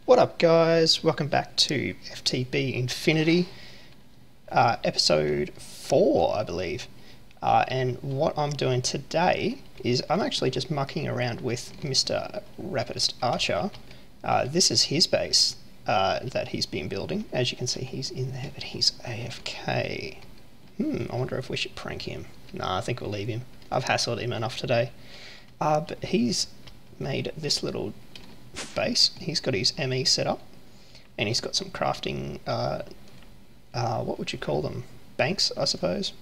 What up, guys? Welcome back to FTB Infinity, episode 4, I believe. And what I'm doing today is I'm actually just mucking around with Mr. Rapidist Archer. This is his base that he's been building. As you can see, he's in there, but he's AFK. I wonder if we should prank him. Nah, I think we'll leave him. I've hassled him enough today. But he's made this little base. He's got his ME set up, and he's got some crafting, what would you call them? Banks, I suppose.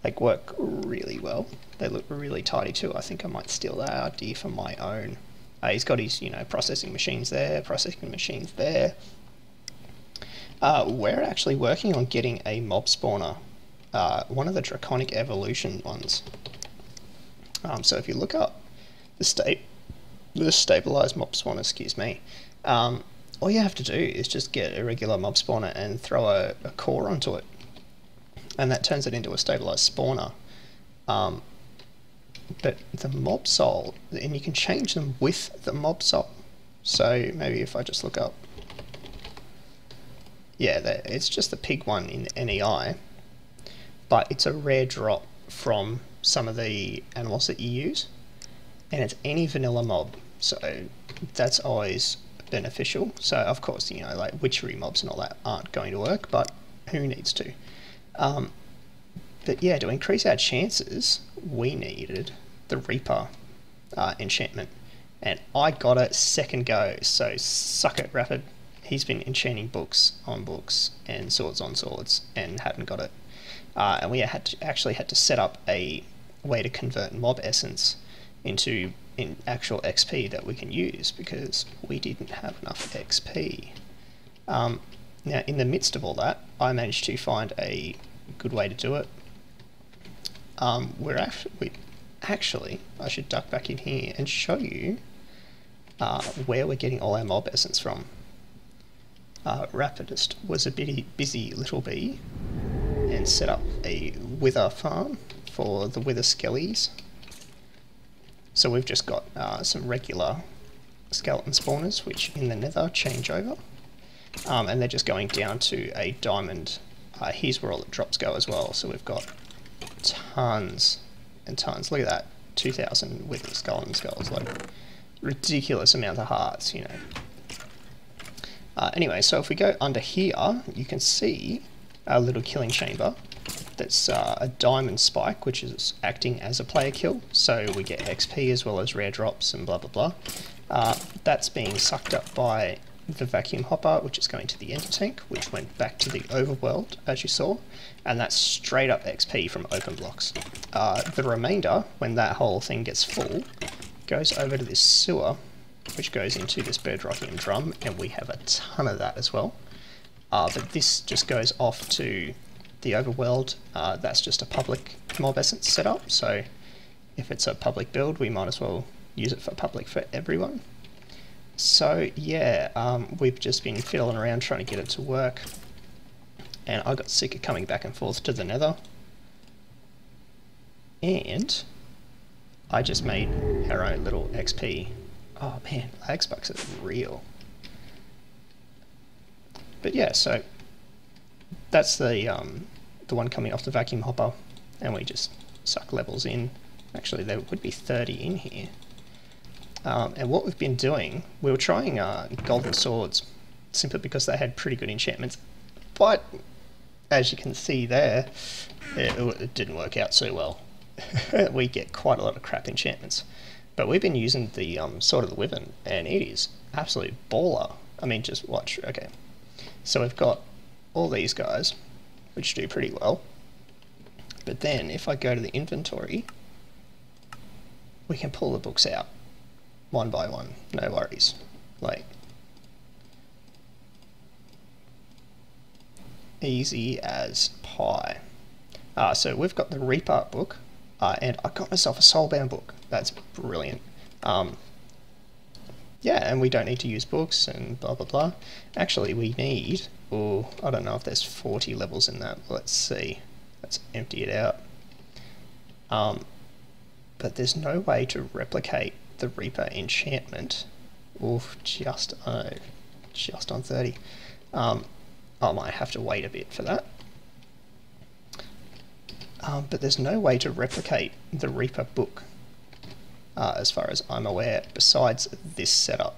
They work really well. They look really tidy too. I think I might steal that idea for my own. He's got his, processing machines there, processing machines there. We're actually working on getting a mob spawner, one of the Draconic evolution ones. So if you look up the stabilized mob spawner, excuse me, all you have to do is just get a regular mob spawner and throw a core onto it, and that turns it into a stabilized spawner. But the mob soul, and you can change them with the mob soul. So maybe if I just look up, yeah, it's just the pig one in NEI, but it's a rare drop from some of the animals that you use, and it's any vanilla mob, so that's always beneficial. So of course, like witchery mobs and all that aren't going to work, but who needs to? But yeah, to increase our chances, we needed the Reaper enchantment, and I got it second go, so suck it, Rapid. He's been enchanting books on books and swords on swords and hadn't got it. And we actually had to set up a way to convert mob essence into actual XP that we can use, because we didn't have enough XP. Now, in the midst of all that, I managed to find a good way to do it. Actually, I should duck back in here and show you where we're getting all our mob essence from. Rapidist was a busy little bee and set up a wither farm for the wither skellies. So we've just got some regular skeleton spawners, which in the nether change over, and they're just going down to a diamond. Here's where all the drops go as well, so we've got tons and tons. Look at that, 2,000 wither skeleton skulls, like ridiculous amount of hearts, Anyway, so if we go under here, you can see a little killing chamber that's a diamond spike, which is acting as a player kill, so we get XP as well as rare drops and blah blah blah. That's being sucked up by the vacuum hopper, which is going to the ender tank, which went back to the overworld, as you saw, and that's straight up XP from open blocks. The remainder, when that whole thing gets full, goes over to this sewer, which goes into this bedrockium drum, and we have a ton of that as well. But this just goes off to the overworld. That's just a public mob essence setup, so if it's a public build, we might as well use it for public for everyone. So yeah, we've just been fiddling around trying to get it to work, and I got sick of coming back and forth to the nether, and I just made our own little XP. Oh man, lag spikes are real. But yeah, so that's the one coming off the vacuum hopper, and we just suck levels in. Actually, there would be 30 in here. And what we've been doing, we were trying golden swords, simply because they had pretty good enchantments, but as you can see there, it didn't work out so well. We get quite a lot of crap enchantments. But we've been using the Sword of the Wyvern, and it is absolute baller. I mean, just watch. Okay, so we've got all these guys, which do pretty well. But then, if I go to the inventory, we can pull the books out one by one, no worries. Like, easy as pie. So we've got the Reaper book, and I got myself a Soulbound book. That's brilliant. Yeah, and we don't need to use books and blah blah blah. Actually, we need, I don't know if there's 40 levels in that. Let's see. Let's empty it out. But there's no way to replicate the Reaper enchantment. Oof, just on 30. I might have to wait a bit for that. But there's no way to replicate the Reaper book, as far as I'm aware, besides this setup.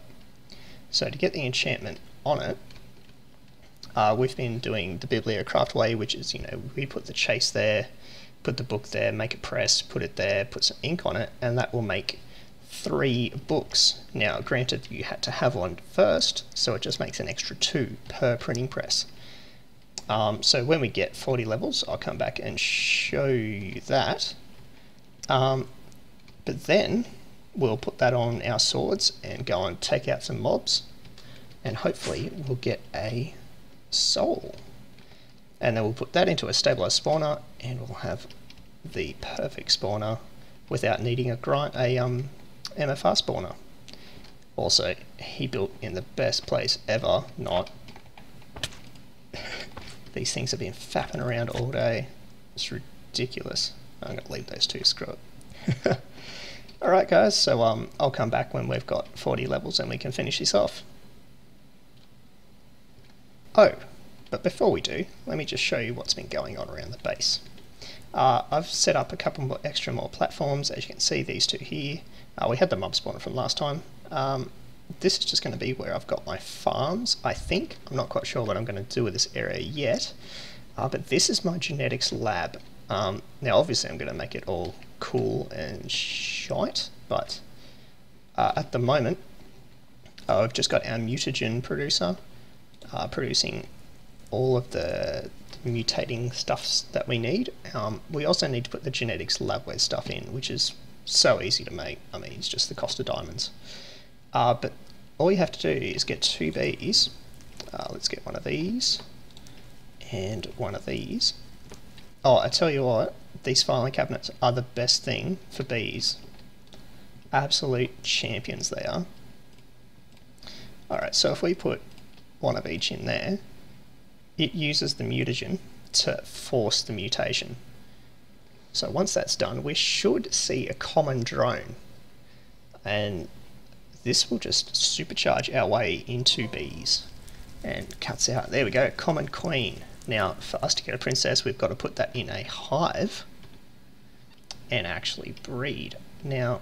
So to get the enchantment on it, we've been doing the Bibliocraft way, which is, you know, we put the chase there, put the book there, make a press, put it there, put some ink on it, and that will make 3 books. Now, granted, you had to have one first, so it just makes an extra 2 per printing press. So when we get 40 levels, I'll come back and show you that. But then we'll put that on our swords and go and take out some mobs, and hopefully we'll get a soul. And then we'll put that into a stabilized spawner, and we'll have the perfect spawner without needing a MFR spawner. Also, he built in the best place ever, not. These things have been fapping around all day. It's ridiculous. I'm going to leave those 2, screw it. Alright guys, so I'll come back when we've got 40 levels and we can finish this off. Oh, but before we do, let me just show you what's been going on around the base. I've set up a couple more more platforms. As you can see, these 2 here. We had the mob spawner from last time. This is just going to be where I've got my farms, I think. I'm not quite sure what I'm going to do with this area yet. But this is my genetics lab. Now obviously I'm going to make it all cool and shite, but at the moment I've just got our mutagen producer producing all of the mutating stuffs that we need. We also need to put the genetics labware stuff in, which is so easy to make. I mean, it's just the cost of diamonds. But all you have to do is get 2 bees. Let's get one of these and one of these. Oh, I tell you what, these filing cabinets are the best thing for bees. Absolute champions they are. Alright, so if we put one of each in there, it uses the mutagen to force the mutation. So once that's done, we should see a common drone, and this will just supercharge our way into bees. And cuts out, there we go, common queen. Now for us to get a princess, we've got to put that in a hive and actually breed. Now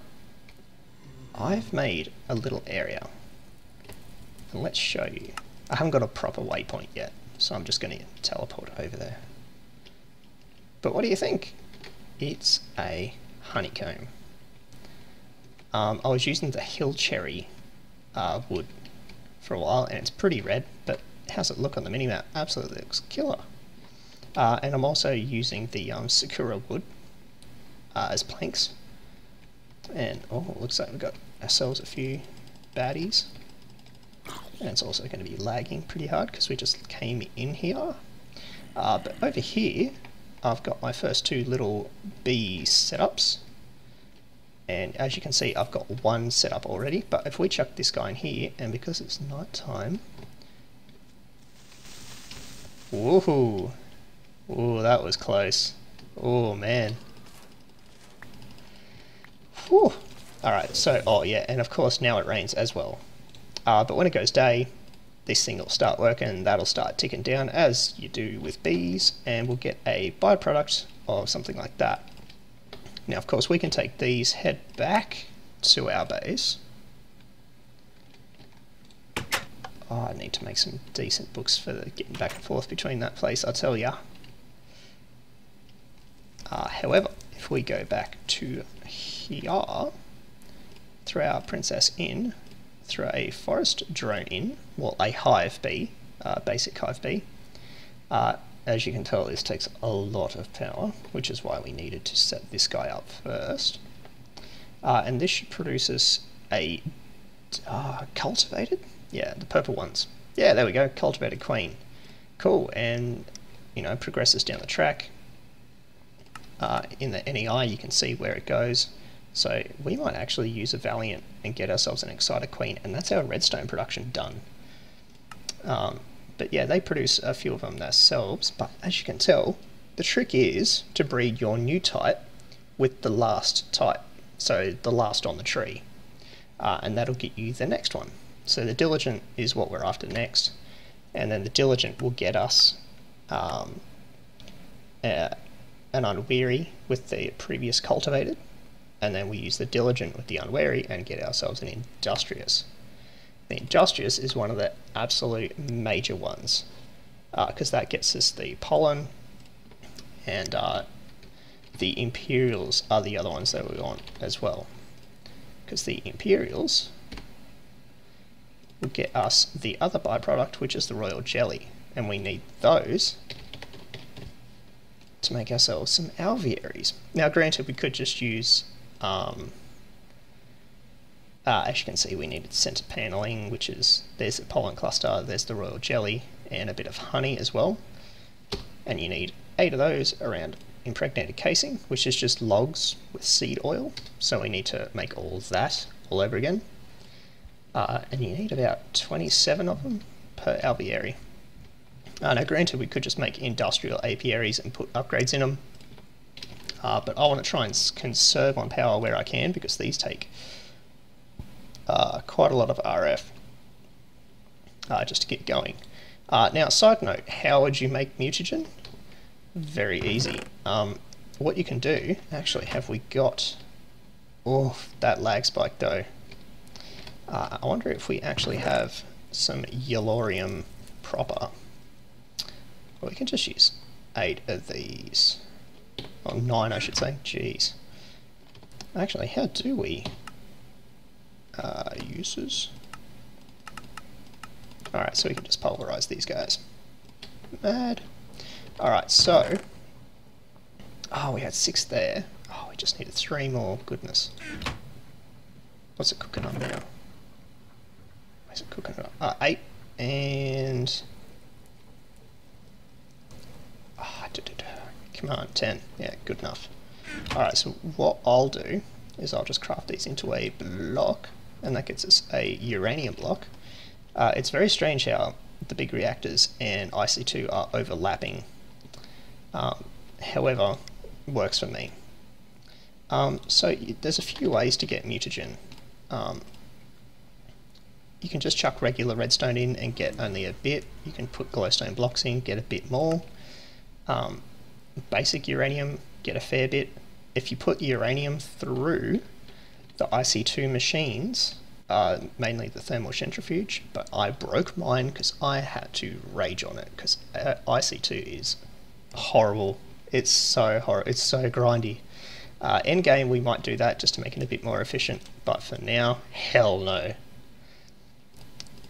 I've made a little area, and let's show you. I haven't got a proper waypoint yet, so I'm just going to teleport over there. But what do you think? It's a honeycomb. I was using the hill cherry wood for a while, and it's pretty red, but how's it look on the minimap? Absolutely looks killer. And I'm also using the sakura wood as planks. And oh, it looks like we've got ourselves a few baddies. And it's also going to be lagging pretty hard because we just came in here. But over here, I've got my first 2 little bee setups. And as you can see, I've got 1 set up already. But if we chuck this guy in here, and because it's night time, woohoo! Oh, that was close. Oh man. Whew. Alright, so, oh yeah, and of course now it rains as well. But when it goes day, this thing will start working, and that'll start ticking down as you do with bees, and we'll get a byproduct of something like that. Now of course we can take these, head back to our base. Oh, I need to make some decent books for getting back and forth between that place, I tell ya. However, if we go back to here, throw our princess in, throw a forest drone in, well, a hive bee, basic hive bee. As you can tell, this takes a lot of power, which is why we needed to set this guy up first. And this should produce us a cultivated? Yeah, the purple ones. Yeah, there we go, cultivated queen. Cool, and you know, progresses down the track. In the NEI you can see where it goes. So we might actually use a Valiant and get ourselves an Exciter Queen, and that's our redstone production done. But yeah, they produce a few of them themselves, but as you can tell, the trick is to breed your new type with the last type, so the last on the tree, and that'll get you the next one. So the Diligent is what we're after next, and then the Diligent will get us an Unweary with the previous Cultivated, and then we use the Diligent with the Unwary and get ourselves an Industrious. The Industrious is one of the absolute major ones, because that gets us the Pollen, and the Imperials are the other ones that we want as well, because the Imperials will get us the other byproduct, which is the Royal Jelly, and we need those to make ourselves some alvearies. Now granted, we could just use, as you can see, we needed center paneling, which is, there's the pollen cluster, there's the Royal Jelly, and a bit of honey as well, and you need 8 of those around impregnated casing, which is just logs with seed oil, so we need to make all of that all over again. And you need about 27 of them per alveary. Now granted, we could just make industrial apiaries and put upgrades in them, but I want to try and conserve on power where I can, because these take quite a lot of RF just to get going. Now, side note, how would you make mutagen? Very easy. What you can do, actually, have we got... Oh, that lag spike though. I wonder if we actually have some Yellorium proper. Well, we can just use 8 of these. Or 9, I should say. Jeez. Actually, how do we... uses? Alright, so we can just pulverize these guys. Mad. Alright, so... Oh, we had 6 there. Oh, we just needed 3 more. Goodness. What's it cooking on now? Where's it cooking on? 8 and... Come on, 10. Yeah, good enough. Alright, so what I'll do is I'll just craft these into a block, and that gets us a uranium block. It's very strange how the big reactors and IC2 are overlapping. However, works for me. So there's a few ways to get mutagen. You can just chuck regular redstone in and get only a bit. You can put glowstone blocks in, get a bit more. Basic uranium, get a fair bit. If you put uranium through the IC2 machines, mainly the thermal centrifuge, but I broke mine because I had to rage on it, because IC2 is horrible. It's so horrible, it's so grindy. Endgame we might do that just to make it a bit more efficient, but for now, hell no.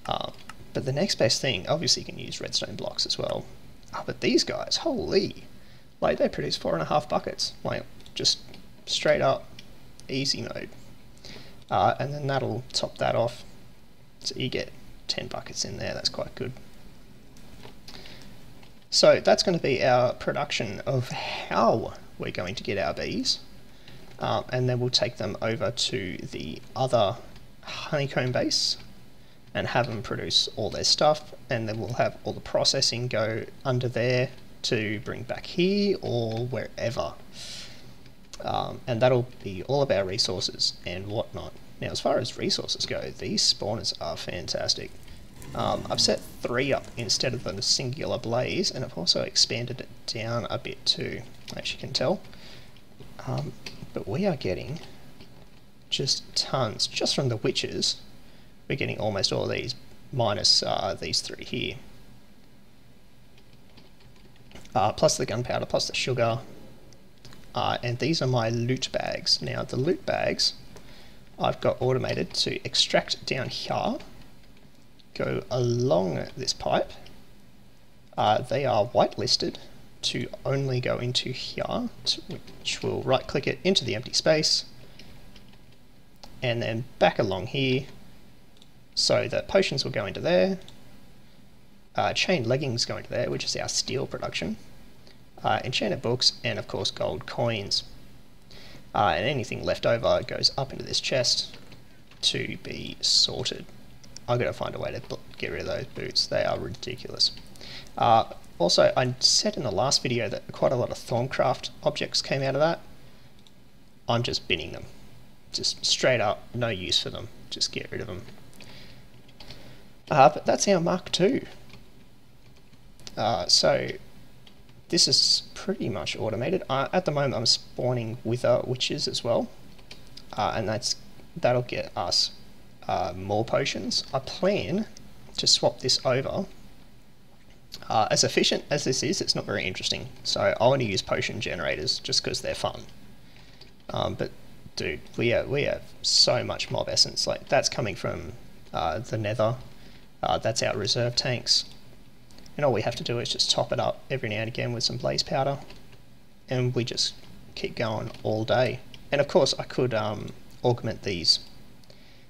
But the next best thing, obviously you can use redstone blocks as well. But these guys, holy, like they produce 4.5 buckets, like just straight up easy mode. And then that'll top that off, so you get 10 buckets in there. That's quite good. So that's going to be our production of how we're going to get our bees, and then we'll take them over to the other honeycomb base and have them produce all their stuff, and then we'll have all the processing go under there to bring back here or wherever. And that'll be all of our resources and whatnot. Now, as far as resources go, these spawners are fantastic. I've set 3 up instead of the singular blaze, and I've also expanded it down a bit too, as you can tell. But we are getting just tons, just from the witches. We're getting almost all of these, minus these 3 here. Plus the gunpowder, plus the sugar. And these are my loot bags. Now the loot bags I've got automated to extract down here, go along this pipe. They are whitelisted to only go into here, which will right click it into the empty space, and then back along here, so that potions will go into there, chain leggings go into there, which is our steel production, enchanted books, and of course gold coins. And anything left over goes up into this chest to be sorted. I've got to find a way to get rid of those boots. They are ridiculous. Also, I said in the last video that quite a lot of Thorncraft objects came out of that. I'm just binning them. Just straight up, no use for them. Just get rid of them. But that's our Mark 2. So this is pretty much automated. At the moment I'm spawning Wither Witches as well, and that'll get us more potions. I plan to swap this over. As efficient as this is, it's not very interesting, so I want to use potion generators just because they're fun. But dude, we have so much mob essence. Like, that's coming from the Nether. That's our reserve tanks, and all we have to do is just top it up every now and again with some blaze powder, and we just keep going all day. And of course I could augment these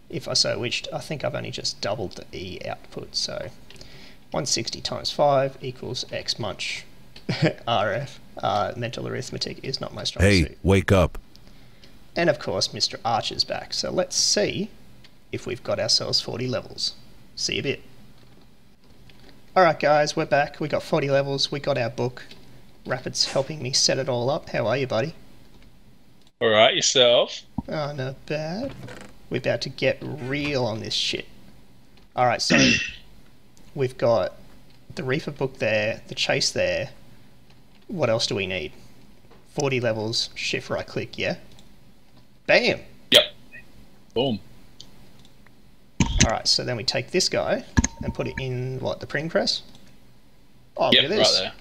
if I so wished. I think I've only just doubled the E output, so 160 times 5 equals X much. RF. Mental arithmetic is not my strong suit. Hey, wake up. And of course Mr. Archer's back, so let's see if we've got ourselves 40 levels. See you a bit. Alright guys, we're back. We got 40 levels, we got our book. Rapid's helping me set it all up. How are you, buddy? Alright, yourself? Oh, not bad. We're about to get real on this shit. Alright, so we've got the Reaper book there, the chase there. What else do we need? 40 levels, shift right click, yeah? Bam! Yep. Boom. Alright, so then we take this guy and put it in, what, the printing press? Oh, Yep, look at this. right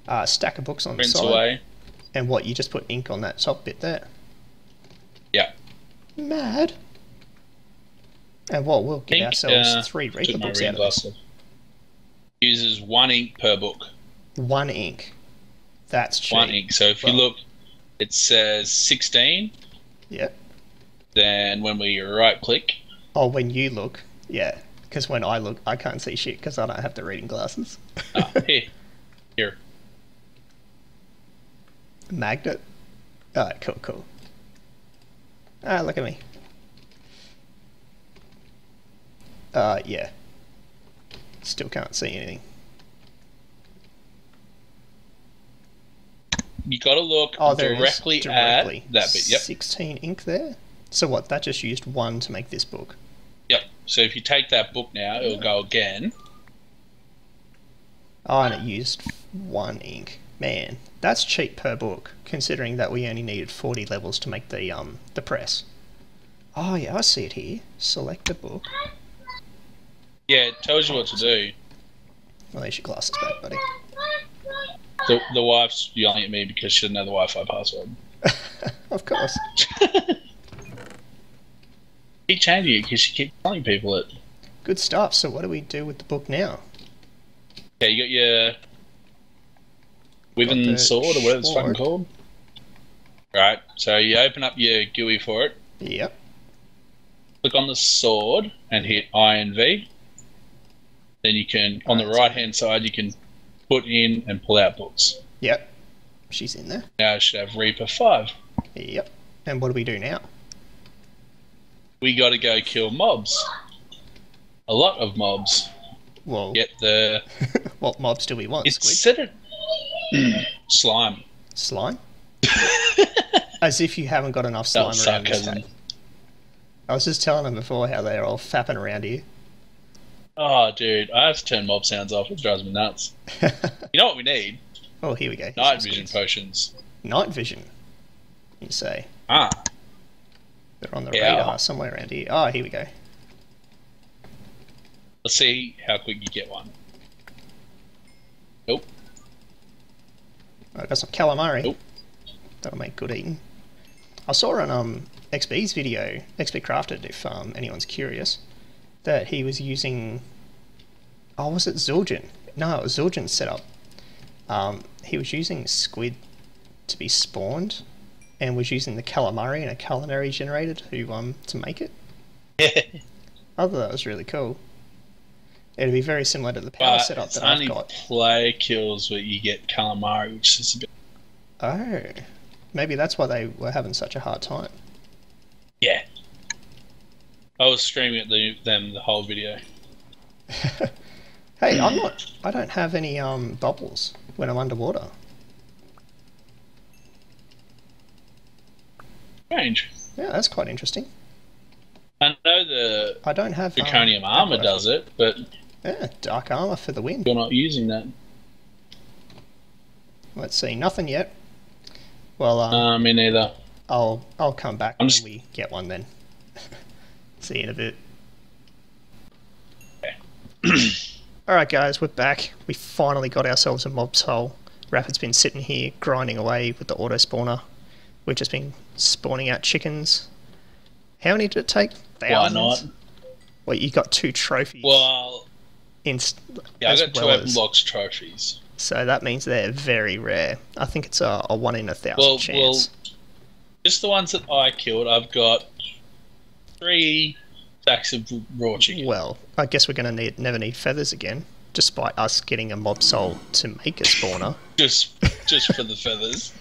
there. Stack of books on Prints the side. away. And what, you just put ink on that top bit there? Yeah. Mad. And what, we'll get ourselves 3 Reaper took my books reading out of glass this. off. Uses 1 ink per book. 1 ink. That's cheap. 1 ink. So if you look, it says 16. Yep. Then when we right click. Oh, when you look, yeah. Because when I look, I can't see shit because I don't have the reading glasses. Here. Magnet. Alright, cool, cool. Ah, look at me. Yeah. Still can't see anything. You got to look directly at that bit. Yep. 16 ink there. So what? That just used 1 to make this book. Yep. So if you take that book now, it'll go again. Oh, and it used 1 ink. Man, that's cheap per book, considering that we only needed 40 levels to make the press. Oh yeah, I see it here. Select a book. Yeah, it tells you what to do. Well, there's your glasses back, buddy. The wife's yelling at me because she doesn't know the Wi-Fi password. Of course. Keep changing it because she keeps telling people it. Good stuff. So what do we do with the book now? Okay, you got your Wyvern sword or whatever it's fucking called. Right, so you open up your GUI for it. Yep. Click on the sword and hit I and V. Then you can, on the right hand side, you can put in and pull out books. Yep. She's in there. Now it should have Reaper 5. Yep. And what do we do now? We got to go kill mobs. A lot of mobs. Well, Get the... what mobs do we want, It Squid? said it... Slime. Slime? As if you haven't got enough slime around this sarcasm. day. I was just telling them before how they're all fapping around here. Oh, dude, I have to turn mob sounds off. It drives me nuts. You know what we need? Oh, here we go. Here's Night some vision squids. potions. Night vision, you say? Ah. They're on the Yeah. radar somewhere around here. Oh, here we go. Let's see how quick you get one. Nope. I got some calamari. Nope. That'll make good eating. I saw on XB's video, XB Crafted, if anyone's curious, that he was using... Oh, was it Zul'jin? No, it was Zul'jin's setup. He was using squid to be spawned, and was using the calamari and a culinary generator to make it. I thought that was really cool. It'd be very similar to the power setup that I've got. It's only player kills where you get calamari, which is a bit... Oh, maybe that's why they were having such a hard time. Yeah. I was screaming at them the whole video. Hey, I don't have any bubbles when I'm underwater. Strange. Yeah, that's quite interesting. I know the I don't have Draconic armor does it, but yeah, dark armor for the win. you're not using that. Let's see, nothing yet. Well, Me neither. I'll come back when we get one then. See you in a bit. Alright guys, we're back. We finally got ourselves a mob's hole. Rapid's been sitting here grinding away with the auto spawner. We've just been spawning out chickens. How many did it take? Thousands? Why not? Well, you got 2 trophies. Well, yeah, I got 2 open box trophies. So that means they're very rare. I think it's a 1 in 1,000 chance. Well, just the ones that I killed, I've got 3 stacks of raw chicken. Well, I guess we're going to never need feathers again, despite us getting a mob soul to make a spawner. just for the feathers.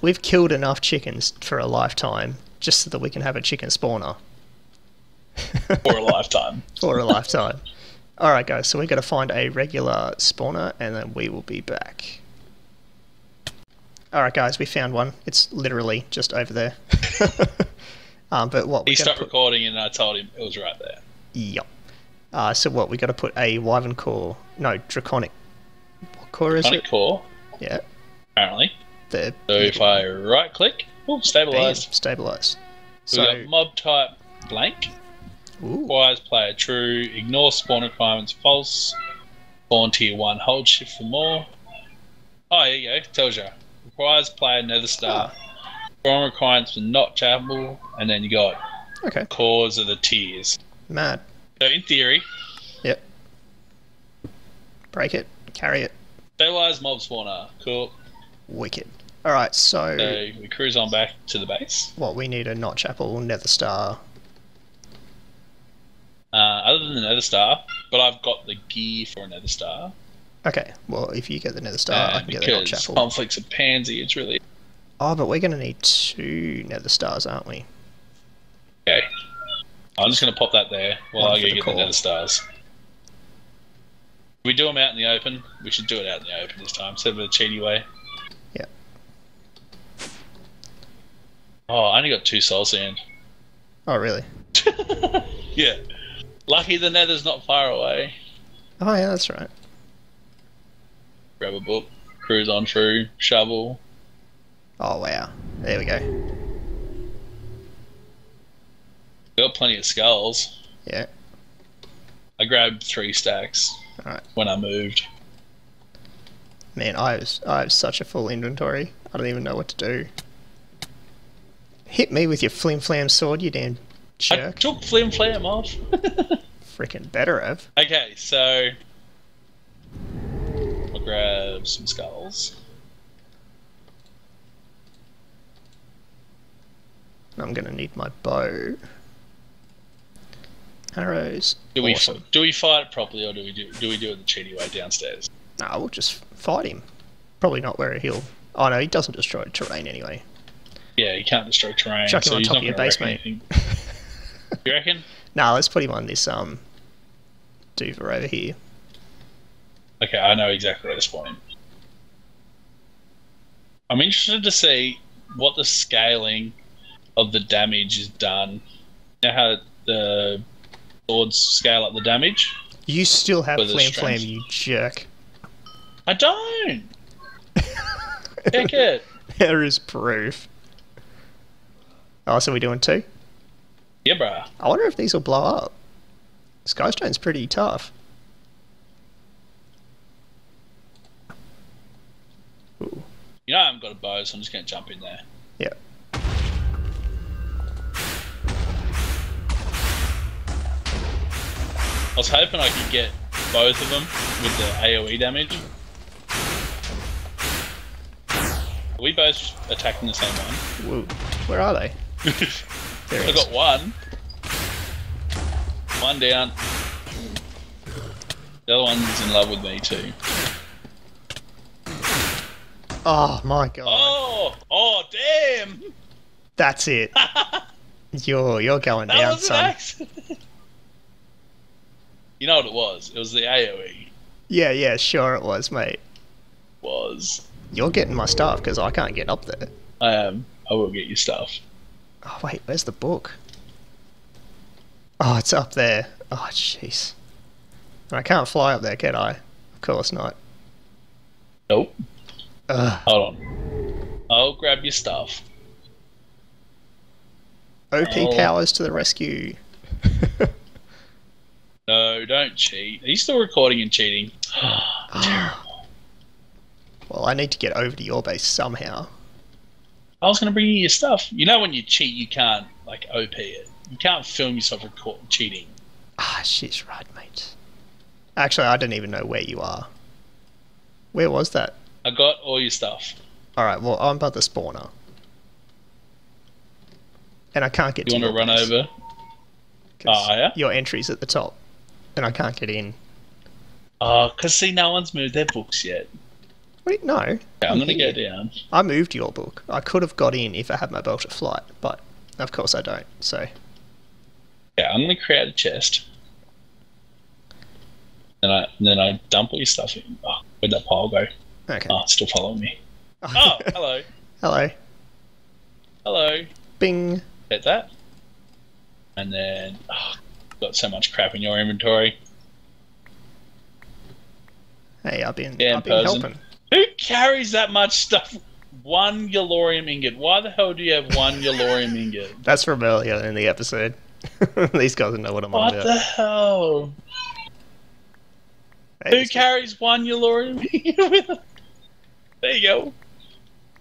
We've killed enough chickens for a lifetime, just so that we can have a chicken spawner. For a lifetime. For a lifetime. Alright guys, so we've got to find a regular spawner and then we will be back. Alright guys, we found one. It's literally just over there. But what he stopped recording and I told him it was right there. Yep. So what, we got to put a Wyvern core, no, Draconic. What core is it? Draconic core? Yeah. Apparently. So if I right click, stabilised. Stabilised. So we got mob type blank. Ooh. Requires player true, ignore spawn requirements false, spawn tier 1, hold shift for more. Oh, there you go, tells you. Requires player nether star. Spawn requirements for not chapel, and then you got cores of the tiers. Mad. So in theory. Yep. Break it, carry it. Stabilised mob spawner, cool. Wicked. Alright, so we cruise on back to the base. What, we need a not chapel, nether star. Other than the nether star, but I've got the gear for a nether star. Okay, well if you get the nether star, I can get the not chapel. Conflict's a pansy, it's really... Oh, but we're going to need 2 nether stars, aren't we? Okay. I'm just going to pop that there while I go get the nether stars. If we do them out in the open, we should do it out in the open this time, instead of the cheaty way. Yeah. Oh, I only got 2 soul sand. Oh, really? Yeah. Lucky the nether's not far away. Oh yeah, that's right. Grab a book, cruise on through, shovel. Oh wow, there we go. Got plenty of skulls. Yeah. I grabbed 3 stacks when I moved. Man, I have such a full inventory. I don't even know what to do. Hit me with your flim flam sword, you damn jerk. I took flim flam off. Freaking better have. Okay, so I'll grab some skulls. I'm gonna need my bow. Arrows. Do we fight it properly, or do we do it the cheaty way downstairs? Nah, we'll just fight him. Probably not where he'll. Oh no, he doesn't destroy terrain anyway. Yeah, he can't destroy terrain. Chuck him on top of your base, mate. You reckon? Nah, let's put him on this Duva over here. Okay, I know exactly where to spawn him. I'm interested to see what the scaling of the damage is done. You know how the swords scale up the damage? You still have flam flam, you jerk. I don't! Check it! There is proof. Oh, so we're doing 2? Yeah, bruh. I wonder if these will blow up. Skystone's pretty tough. Ooh. You know I haven't got a bow, so I'm just going to jump in there. Yeah. I was hoping I could get both of them with the AoE damage. Are we both attacking the same one? Whoa. Where are they? I got one. One down. The other one's in love with me too. Oh my god. Oh damn! That's it. You're going that down, was son. An accident. You know what it was? It was the AoE. Yeah, sure it was, mate. You're getting my stuff because I can't get up there. I am. I will get your stuff. Oh wait, where's the book? Oh, it's up there. Oh, jeez. I can't fly up there, can I? Of course not. Nope. Ugh. Hold on. I'll grab your stuff. OP powers to the rescue. No, don't cheat. Are you still recording and cheating? Terrible. Well, I need to get over to your base somehow. I was going to bring you your stuff. You know when you cheat, you can't, like, OP it. You can't film yourself cheating. Ah, she's right, mate. Actually, I don't even know where you are. Where was that? I got all your stuff. Alright, well, I'm by the spawner. And I can't get to your You want to run base. over? Yeah? Your entry's at the top. And I can't get in. Oh, because see, no one's moved their books yet. Wait, no. Okay, I'm going to go down. I moved your book. I could have got in if I had my belt of flight, but of course I don't, so... Yeah, I'm going to create a chest. And then I dump all your stuff in. Oh, where'd that pile go? Okay. Oh, it's still following me. Oh, hello. Hello. Hello. Bing. Hit that. And then... Oh, got so much crap in your inventory. Hey, I've been Damn helping. Who carries that much stuff? One Yellorium ingot. Why the hell do you have one Yellorium ingot? That's from earlier in the episode. These guys know what I'm on What about. the hell? Hey, Who carries one Yellorium ingot with them? There you go.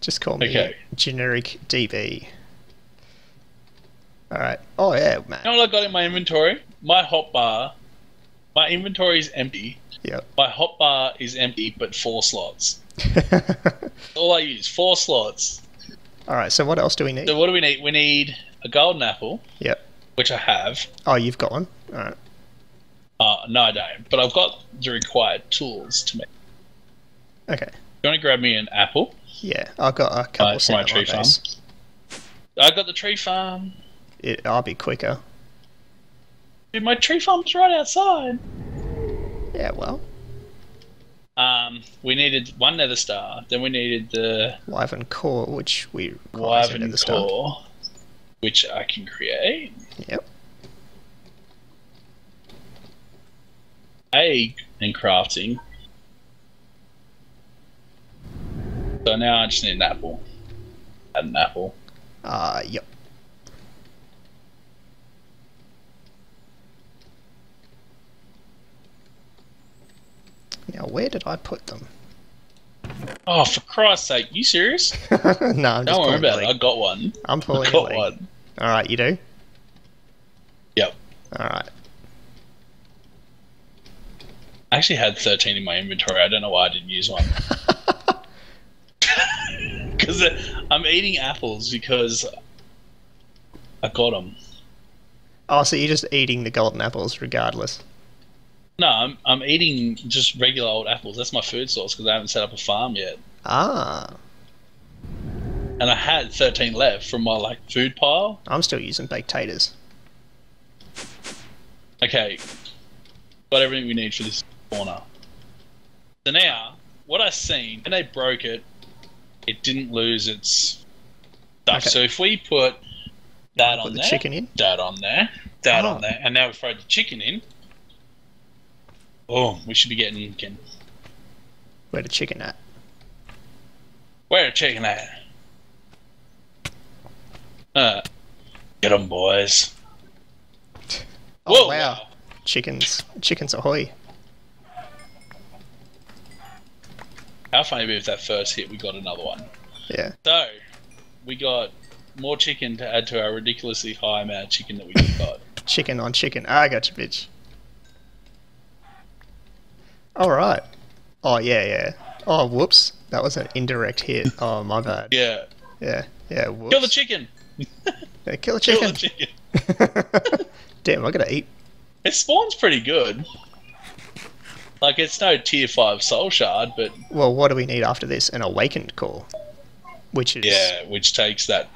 Just call me generic DB. Alright. Oh yeah, man. You know what I got in my inventory? My hotbar. My inventory is empty. Yep. My hotbar is empty, but 4 slots. All I use, 4 slots. Alright, so what else do we need? So what do we need? We need a golden apple. Yep. Which I have. Oh, you've got one? Alright. No, I don't. But I've got the required tools to make. Okay. You want to grab me an apple? Yeah, I've got a couple for my set on tree farm. base. I got the tree farm. I'll be quicker. Dude, my tree farm's right outside. Yeah, well. We needed 1 nether star. Then we needed the Wyvern core, which we require as a Wyvern nether star. core, which I can create. Yep. Egg and crafting. So now I just need an apple. Add an apple. Yep. Now, where did I put them? Oh, for Christ's sake, you serious? No, I'm just Don't worry pulling about a it. leg. I got one. I'm pulling I a got leg. one. Alright, you do? Yep. Alright. I actually had 13 in my inventory. I don't know why I didn't use one. Because I'm eating apples because I got them. Oh, so you're just eating the golden apples regardless? No, I'm eating just regular old apples. That's my food source because I haven't set up a farm yet. Ah. And I had 13 left from my food pile. I'm still using baked taters. Okay, got everything we need for this spawner. So now, what I seen, when they broke it, it didn't lose its stuff. Okay. So if we put that on Put the there, chicken in? that on there, that on there, and now we throw the chicken in, boom, we should be getting Where the chicken at? where the chicken at? Get them, boys. Oh, Whoa, wow. Chickens ahoy. How funny would it be if that first hit we got another one? Yeah. So, we got more chicken to add to our ridiculously high amount of chicken that we just got. Chicken on chicken. I got you, bitch. Alright. Oh, yeah. Oh, whoops. That was an indirect hit. Oh, my bad. Yeah. Yeah, whoops. Kill the chicken! Yeah, kill the Kill chicken. the chicken! Damn, I gotta eat. It spawns pretty good. It's no tier 5 soul shard, but... Well, what do we need after this? An awakened core. Which is... Yeah, which takes that...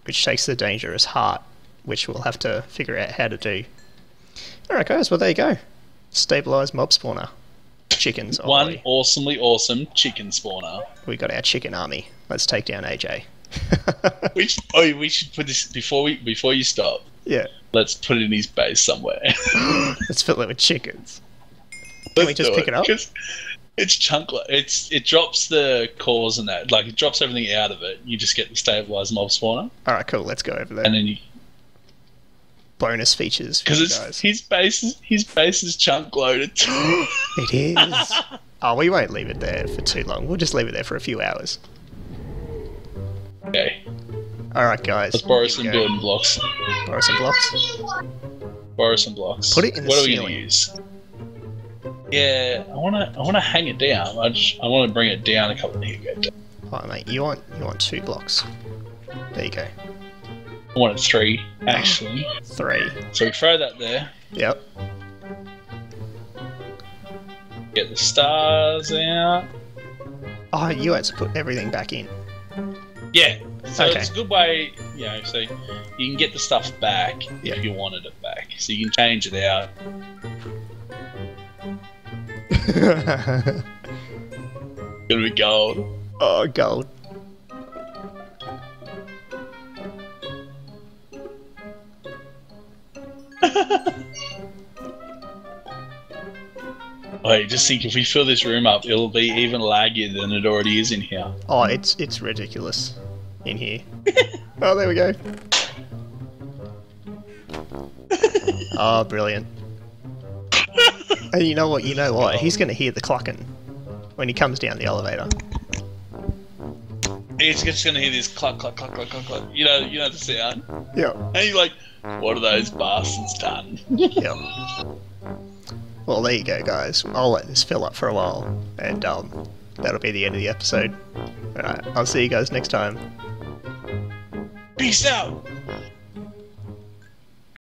Which takes the dangerous heart. Which we'll have to figure out how to do. Alright guys, well there you go. Stabilised mob spawner. Chickens. One ahoy. awesomely awesome chicken spawner. We got our chicken army. Let's take down AJ. We should put this... Before you stop. Yeah. Let's put it in his base somewhere. Let's fill it with chickens. Can we just pick it up? It's chunk. It drops the cores and that. Like, it drops everything out of it. You just get the stabilized mob spawner. Alright, cool. Let's go over there. And then you... Bonus features for Because you guys. his base is chunk loaded. It is. Oh, we won't leave it there for too long. We'll just leave it there for a few hours. Okay. Alright, guys. Let's borrow some building blocks. Borrow some blocks. Borrow some blocks. Put it in the What are we ceiling. going to use? Yeah, I wanna hang it down. I want to bring it down a couple. Here you go. Alright, mate. You want 2 blocks. There you go. I wanted 3 actually. 3. So we throw that there. Yep. Get the stars out. Oh, you had to put everything back in. Yeah. So Okay. it's a good way, so you can get the stuff back Yeah. if you wanted it back. So you can change it out. Gonna be gold. Oh, gold. Wait, just think if we fill this room up, it'll be even laggier than it already is in here. Oh, it's ridiculous in here. Oh, there we go. Oh, brilliant. And you know what? He's going to hear the clucking when he comes down the elevator. It's just gonna hear this cluck, cluck, cluck, cluck, cluck, cluck. You know the sound. Yeah. And you're like, what are those bastards done? Yeah. Well, there you go, guys. I'll let this fill up for a while, and that'll be the end of the episode. Alright, I'll see you guys next time. Peace out.